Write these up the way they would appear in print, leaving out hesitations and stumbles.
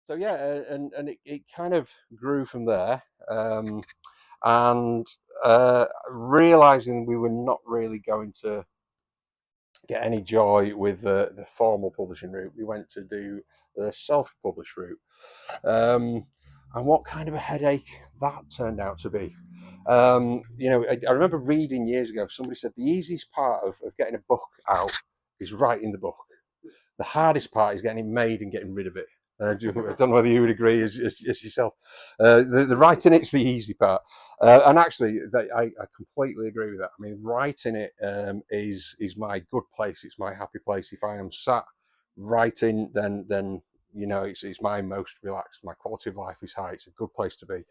So yeah, and it kind of grew from there, and realizing we were not really going to get any joy with the formal publishing route, we went to do the self-published route. Um, and what kind of a headache that turned out to be. I remember reading years ago, somebody said the easiest part of getting a book out is writing the book. The hardest part is getting it made and getting rid of it. I don't know whether you would agree as yourself. The writing it's the easy part, and actually, I completely agree with that. I mean, writing it is my good place. It's my happy place. If I am sat writing, then it's my most relaxed. My quality of life is high. It's a good place to be.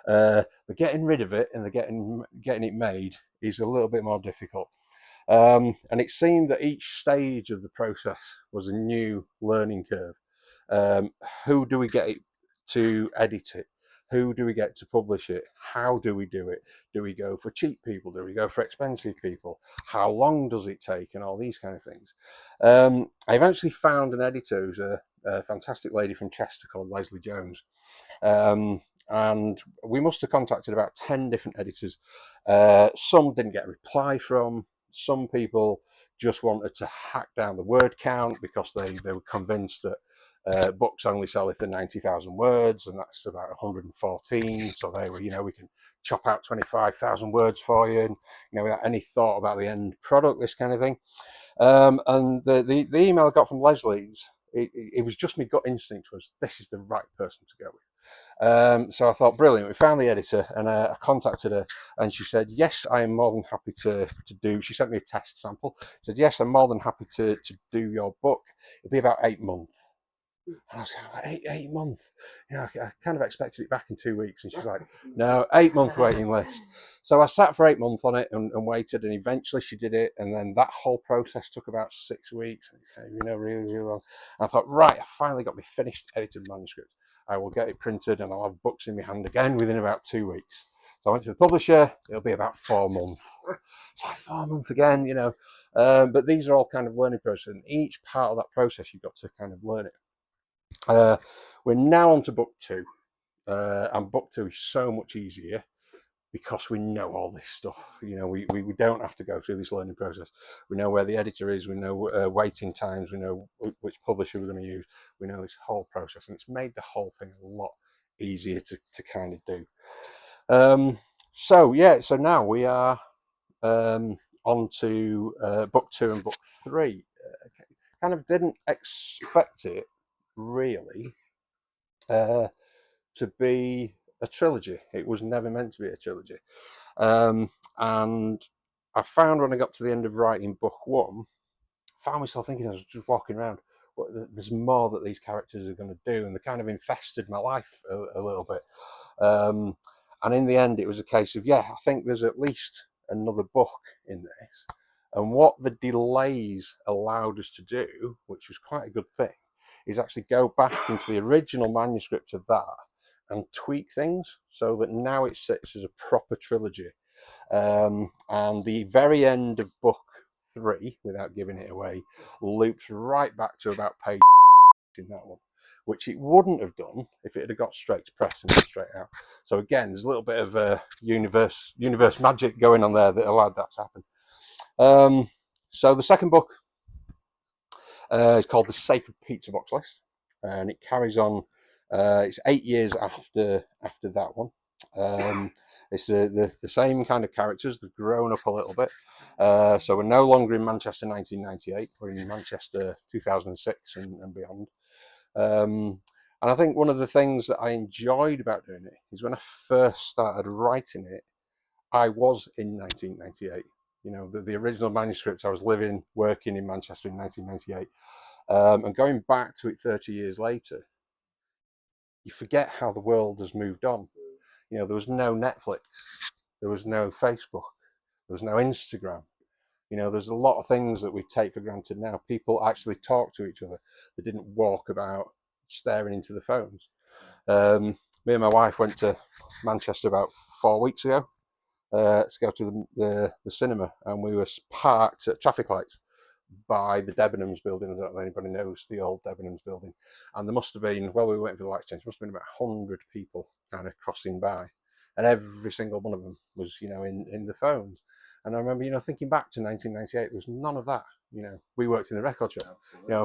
The getting rid of it and the getting it made is a little bit more difficult. And it seemed that each stage of the process was a new learning curve. Um, who do we get it to edit it? Who do we get to publish it? How do we do it? Do we go for cheap people? Do we go for expensive people? How long does it take? And all these kind of things. I eventually found an editor who's a fantastic lady from Chester called Leslie Jones. Um, and we must have contacted about 10 different editors. Some didn't get a reply from. Some people just wanted to hack down the word count because they were convinced that books only sell if they're 90,000 words, and that's about 114. So they were, we can chop out 25,000 words for you, and without any thought about the end product, this kind of thing. And the email I got from Leslie's, it was just my gut instinct was this is the right person to go with. So I thought, brilliant. We found the editor, and I contacted her, and she said, yes, I am more than happy to do. She sent me a test sample. She said, yes, I'm more than happy to do your book. It'll be about 8 months. And I was like, 8 months. I kind of expected it back in 2 weeks, and she's like, no, 8 month waiting list. So I sat for 8 months on it and waited, and eventually she did it. And then that whole process took about 6 weeks. Really, really long. And I thought, right, I finally got my finished edited manuscript. I will get it printed, and I'll have books in my hand again within about 2 weeks. So I went to the publisher. It'll be about 4 months. It's like 4 months again. But these are all kind of learning process, and each part of that process you've got to kind of learn it. We're now on to book two, and book two is so much easier because we know all this stuff. We don't have to go through this learning process. We know where the editor is, we know waiting times, we know which publisher we're going to use, we know this whole process, and it's made the whole thing a lot easier to kind of do. So now we are on to book two and book three. Kind of didn't expect it really to be a trilogy. It was never meant to be a trilogy. And I found when I got to the end of writing book one, I found myself thinking, I was just walking around, there's more that these characters are going to do, and they kind of infested my life a little bit. And in the end, it was a case of, I think there's at least another book in this. And what the delays allowed us to do, which was quite a good thing, is actually go back into the original manuscript of that and tweak things so that now it sits as a proper trilogy. And the very end of book three, without giving it away, loops right back to about page in that one, which it wouldn't have done if it had got straight to press and straight out. So again, there's a little bit of universe magic going on there that allowed that to happen. So the second book is called The Sacred Pizza Box List, and it carries on. It's 8 years after that one. It's the same kind of characters. They've grown up a little bit. So we're no longer in Manchester 1998. We're in Manchester 2006 and beyond. And I think one of the things that I enjoyed about doing it is when I first started writing it, I was in 1998. The original manuscript, I was working in Manchester in 1998. And going back to it 30 years later, you forget how the world has moved on. There was no Netflix, there was no Facebook, there was no Instagram. There's a lot of things that we take for granted now. People actually talk to each other. They didn't walk about staring into the phones. Me and my wife went to Manchester about 4 weeks ago, to go to the cinema, and we were parked at traffic lights. by the Debenhams building. I don't know if anybody knows the old Debenhams building. And there must have been, while we were waiting for the lights change, there must have been about 100 people kind of crossing by. And every single one of them was, in the phones. And I remember, thinking back to 1998, there was none of that. We worked in the record shop.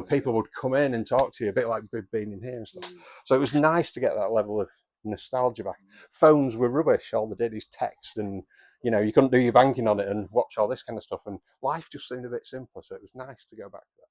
People would come in and talk to you, a bit like we've been in here and stuff. So it was nice to get that level of nostalgia back. Phones were rubbish. All they did is text, and you couldn't do your banking on it and watch all this kind of stuff. And life just seemed a bit simpler. So it was nice to go back to that.